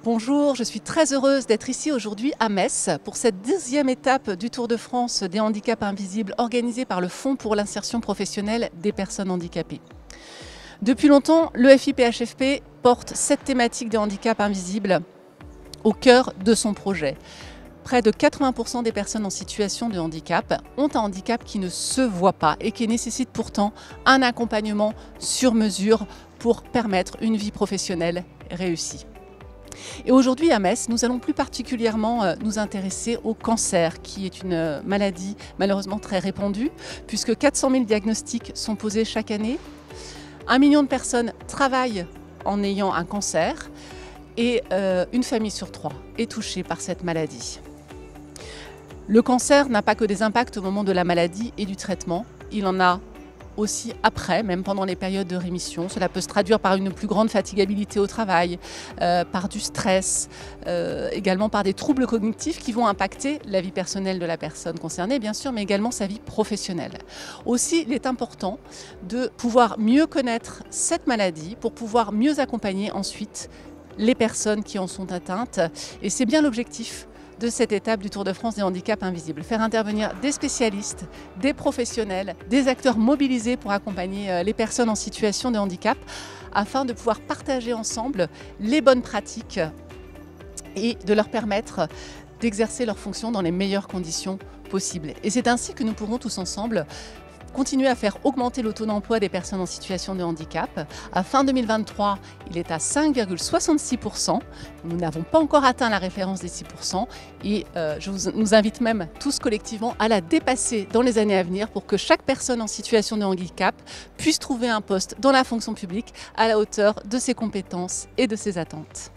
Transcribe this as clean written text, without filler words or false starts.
Bonjour, je suis très heureuse d'être ici aujourd'hui à Metz pour cette 10e étape du Tour de France des handicaps invisibles organisée par le Fonds pour l'insertion professionnelle des personnes handicapées. Depuis longtemps, le FIPHFP porte cette thématique des handicaps invisibles au cœur de son projet. Près de 80% des personnes en situation de handicap ont un handicap qui ne se voit pas et qui nécessite pourtant un accompagnement sur mesure pour permettre une vie professionnelle réussie. Et aujourd'hui à Metz, nous allons plus particulièrement nous intéresser au cancer, qui est une maladie malheureusement très répandue, puisque 400 000 diagnostics sont posés chaque année. 1 million de personnes travaillent en ayant un cancer et une famille sur 3 est touchée par cette maladie. Le cancer n'a pas que des impacts au moment de la maladie et du traitement, il en a aussi après, même pendant les périodes de rémission. Cela peut se traduire par une plus grande fatigabilité au travail, par du stress, également par des troubles cognitifs qui vont impacter la vie personnelle de la personne concernée, bien sûr, mais également sa vie professionnelle. Aussi, il est important de pouvoir mieux connaître cette maladie pour pouvoir mieux accompagner ensuite les personnes qui en sont atteintes. Et c'est bien l'objectif de cette étape du Tour de France des handicaps invisibles. Faire intervenir des spécialistes, des professionnels, des acteurs mobilisés pour accompagner les personnes en situation de handicap afin de pouvoir partager ensemble les bonnes pratiques et de leur permettre d'exercer leurs fonctions dans les meilleures conditions possibles. Et c'est ainsi que nous pourrons tous ensemble continuer à faire augmenter le taux d'emploi des personnes en situation de handicap. À fin 2023, il est à 5,66%. Nous n'avons pas encore atteint la référence des 6% et nous invite même tous collectivement à la dépasser dans les années à venir pour que chaque personne en situation de handicap puisse trouver un poste dans la fonction publique à la hauteur de ses compétences et de ses attentes.